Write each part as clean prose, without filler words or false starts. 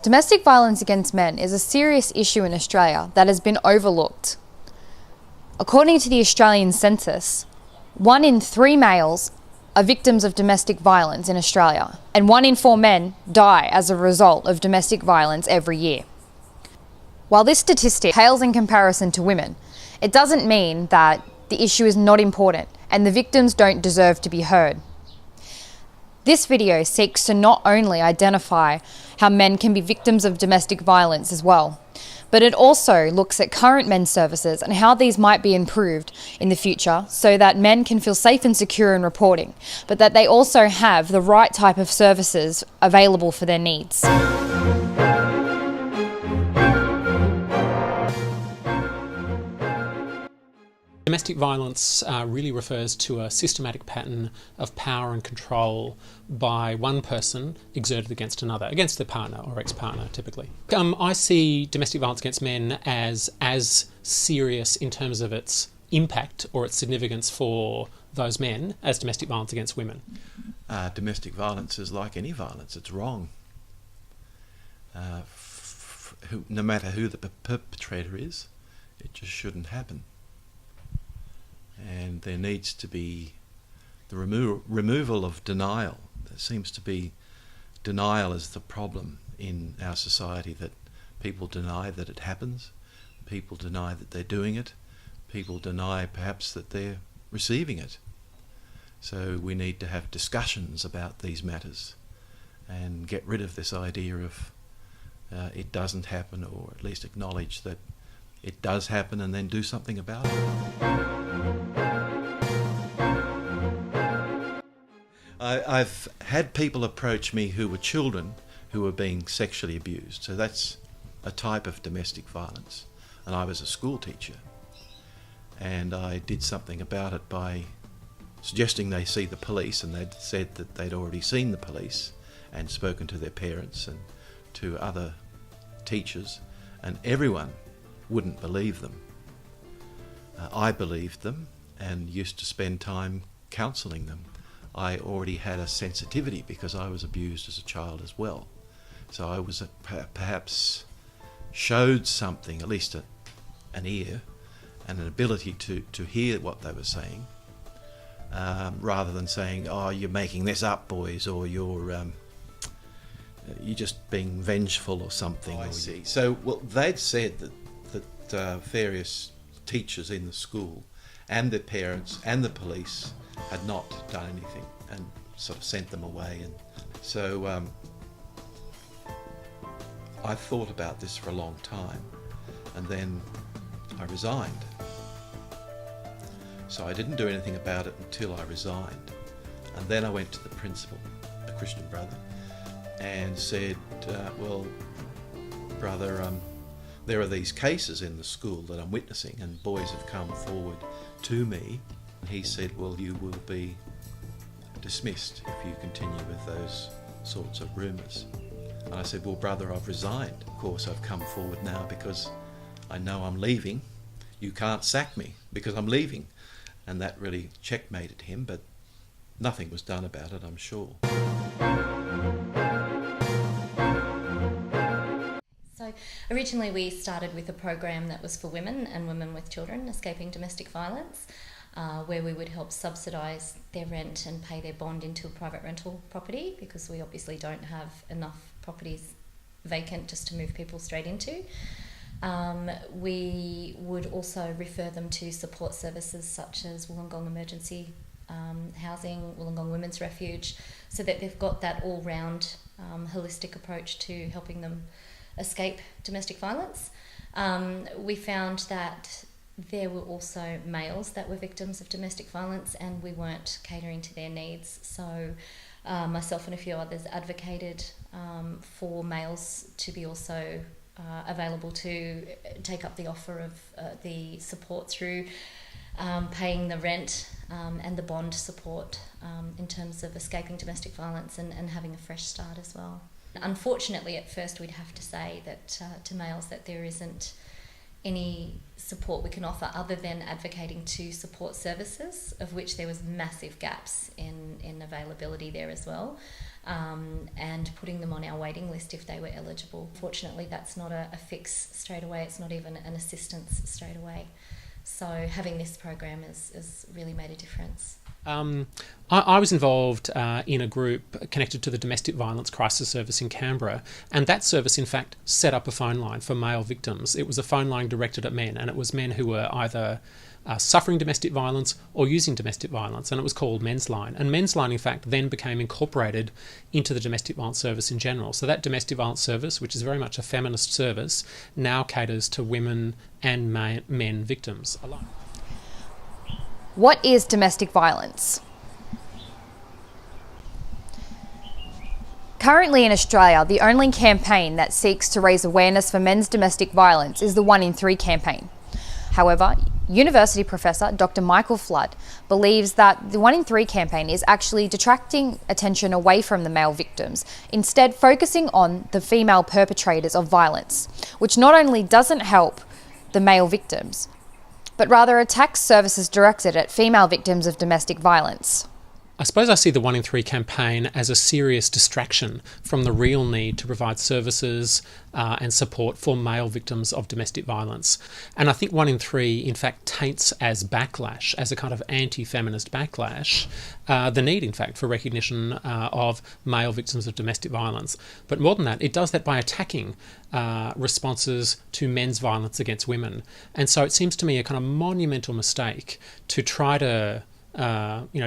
Domestic violence against men is a serious issue in Australia that has been overlooked. According to the Australian Census, 1 in 3 males are victims of domestic violence in Australia, and 1 in 4 men die as a result of domestic violence every year. While this statistic pales in comparison to women, it doesn't mean that the issue is not important and the victims don't deserve to be heard. This video seeks to not only identify how men can be victims of domestic violence as well, but it also looks at current men's services and how these might be improved in the future so that men can feel safe and secure in reporting, but that they also have the right type of services available for their needs. Domestic violence really refers to a systematic pattern of power and control by one person exerted against another, against their partner or ex-partner typically. I see domestic violence against men as serious in terms of its impact or its significance for those men as domestic violence against women. Domestic violence is like any violence, it's wrong. No matter who the perpetrator is, it just shouldn't happen. And there needs to be the removal of denial. There seems to be denial is the problem in our society, that people deny that it happens, people deny that they're doing it, people deny perhaps that they're receiving it. So we need to have discussions about these matters and get rid of this idea of it doesn't happen, or at least acknowledge that it does happen and then do something about it. I've had people approach me who were children who were being sexually abused. So that's a type of domestic violence. And I was a school teacher. And I did something about it by suggesting they see the police, and they'd said that they'd already seen the police and spoken to their parents and to other teachers, and everyone wouldn't believe them. I believed them and used to spend time counselling them. I already had a sensitivity because I was abused as a child as well. So I was perhaps showed something, at least an ear and an ability to hear what they were saying, rather than saying, "Oh, you're making this up, boys," or you're just being vengeful or something. I see. So, well, they'd said that various teachers in the school and their parents and the police had not done anything and sort of sent them away. And so I thought about this for a long time, and then I resigned. So I didn't do anything about it until I resigned. And then I went to the principal, a Christian brother, and said, well, brother, there are these cases in the school that I'm witnessing, and boys have come forward to me. And he said, well, you will be dismissed if you continue with those sorts of rumours. And I said, well, brother, I've resigned. Of course, I've come forward now because I know I'm leaving. You can't sack me because I'm leaving. And that really checkmated him, but nothing was done about it, I'm sure. So originally we started with a program that was for women and women with children escaping domestic violence, where we would help subsidise their rent and pay their bond into a private rental property, because we obviously don't have enough properties vacant just to move people straight into. We would also refer them to support services such as Wollongong Emergency Housing, Wollongong Women's Refuge, so that they've got that all-round holistic approach to helping them escape domestic violence. We found that there were also males that were victims of domestic violence, and we weren't catering to their needs. So myself and a few others advocated for males to be also available to take up the offer of the support through paying the rent and the bond support in terms of escaping domestic violence and having a fresh start as well. Unfortunately, at first we'd have to say that to males that there isn't any support we can offer other than advocating to support services, of which there was massive gaps in availability there as well, and putting them on our waiting list if they were eligible. Fortunately, that's not a fix straight away. It's not even an assistance straight away. So having this program has really made a difference. I was involved in a group connected to the Domestic Violence Crisis Service in Canberra, and that service in fact set up a phone line for male victims. It was a phone line directed at men, and it was men who were either suffering domestic violence or using domestic violence, and it was called Men's Line. And Men's Line in fact then became incorporated into the Domestic Violence Service in general. So that Domestic Violence Service, which is very much a feminist service, now caters to women and men victims alone. What is domestic violence? Currently in Australia, the only campaign that seeks to raise awareness for men's domestic violence is the 1 in 3 campaign. However, university professor Dr. Michael Flood believes that the 1 in 3 campaign is actually detracting attention away from the male victims, instead focusing on the female perpetrators of violence, which not only doesn't help the male victims, but rather attacks services directed at female victims of domestic violence. I suppose I see the 1 in 3 campaign as a serious distraction from the real need to provide services and support for male victims of domestic violence. And I think 1 in 3 in fact taints as backlash, as a kind of anti-feminist backlash, the need in fact for recognition of male victims of domestic violence. But more than that, it does that by attacking responses to men's violence against women. And so it seems to me a kind of monumental mistake to try to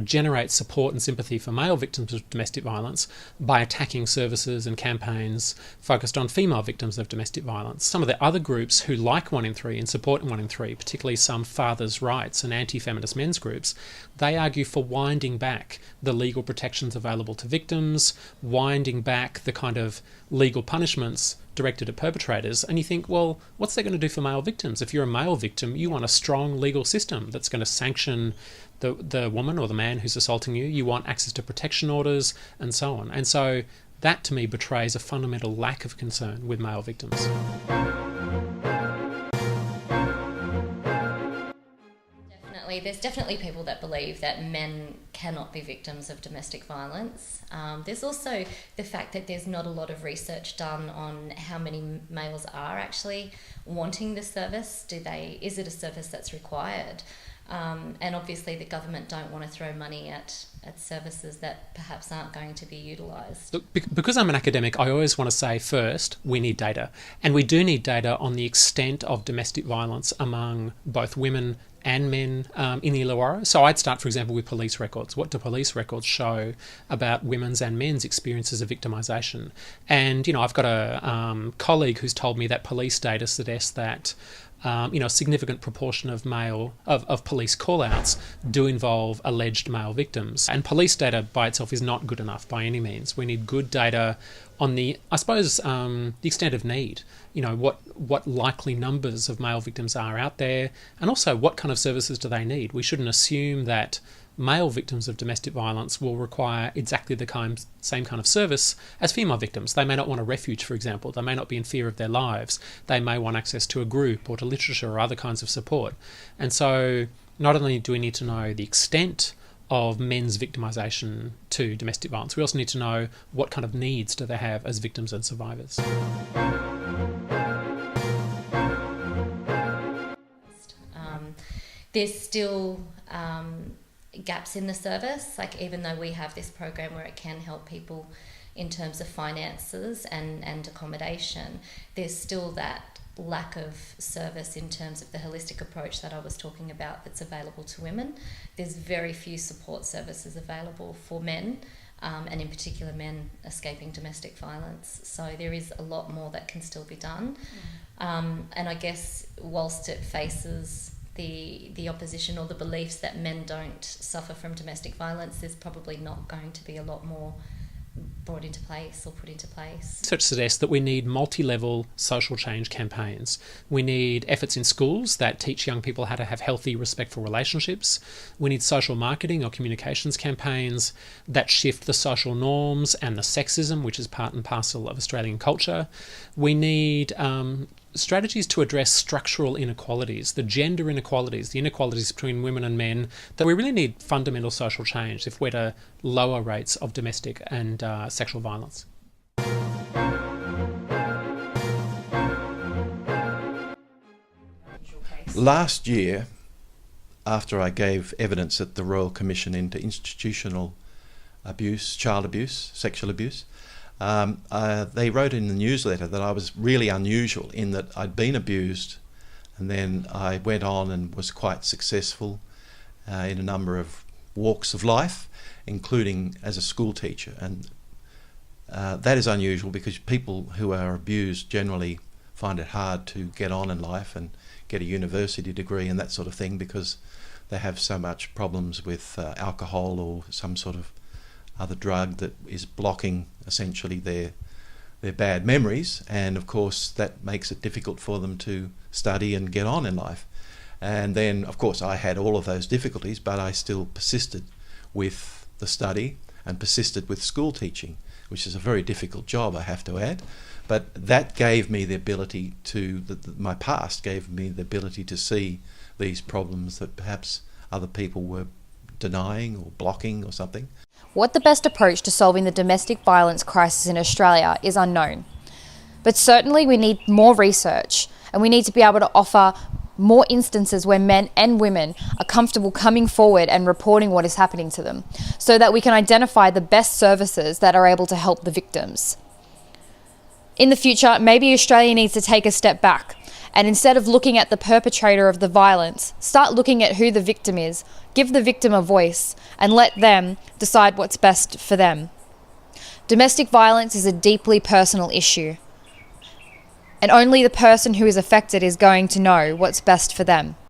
generate support and sympathy for male victims of domestic violence by attacking services and campaigns focused on female victims of domestic violence. Some of the other groups who like 1 in 3 and support 1 in 3, particularly some fathers' rights and anti-feminist men's groups, they argue for winding back the legal protections available to victims, winding back the kind of legal punishments directed at perpetrators. And you think, well, what's that going to do for male victims? If you're a male victim, you want a strong legal system that's going to sanction the woman or the man who's assaulting you. You want access to protection orders and so on. And so that to me betrays a fundamental lack of concern with male victims. There's definitely people that believe that men cannot be victims of domestic violence. There's also the fact that there's not a lot of research done on how many males are actually wanting the service. Is it a service that's required? And obviously the government don't want to throw money at services that perhaps aren't going to be utilised. Look, because I'm an academic, I always want to say first, we need data. And we do need data on the extent of domestic violence among both women and men in the Illawarra. So I'd start, for example, with police records. What do police records show about women's and men's experiences of victimisation? And, I've got a colleague who's told me that police data suggests that a significant proportion of police call-outs do involve alleged male victims. And police data by itself is not good enough by any means. We need good data on the extent of need. What likely numbers of male victims are out there, and also what kind of services do they need. We shouldn't assume that male victims of domestic violence will require exactly the same kind of service as female victims. They may not want a refuge, for example. They may not be in fear of their lives. They may want access to a group or to literature or other kinds of support. And so not only do we need to know the extent of men's victimisation to domestic violence, we also need to know what kind of needs do they have as victims and survivors. There's still gaps in the service, like even though we have this program where it can help people in terms of finances and accommodation, there's still that lack of service in terms of the holistic approach that I was talking about that's available to women. There's very few support services available for men, and in particular men escaping domestic violence. So there is a lot more that can still be done. And I guess whilst it faces the opposition or the beliefs that men don't suffer from domestic violence, there's probably not going to be a lot more brought into place or put into place. Research suggests that we need multi-level social change campaigns. We need efforts in schools that teach young people how to have healthy, respectful relationships. We need social marketing or communications campaigns that shift the social norms and the sexism, which is part and parcel of Australian culture. We need strategies to address structural inequalities, the gender inequalities, the inequalities between women and men, that we really need fundamental social change if we're to lower rates of domestic and sexual violence. Last year, after I gave evidence at the Royal Commission into institutional abuse, child abuse, sexual abuse, they wrote in the newsletter that I was really unusual in that I'd been abused, and then I went on and was quite successful in a number of walks of life, including as a school teacher. And that is unusual because people who are abused generally find it hard to get on in life and get a university degree and that sort of thing, because they have so much problems with alcohol or some sort of other drug that is blocking essentially their bad memories, and of course that makes it difficult for them to study and get on in life. And then of course I had all of those difficulties, but I still persisted with the study and persisted with school teaching, which is a very difficult job, I have to add. But that gave me the ability to, my past gave me the ability to see these problems that perhaps other people were denying or blocking or something. What the best approach to solving the domestic violence crisis in Australia is unknown. But certainly we need more research, and we need to be able to offer more instances where men and women are comfortable coming forward and reporting what is happening to them, so that we can identify the best services that are able to help the victims. In the future, maybe Australia needs to take a step back, and instead of looking at the perpetrator of the violence, start looking at who the victim is, give the victim a voice, and let them decide what's best for them. Domestic violence is a deeply personal issue, and only the person who is affected is going to know what's best for them.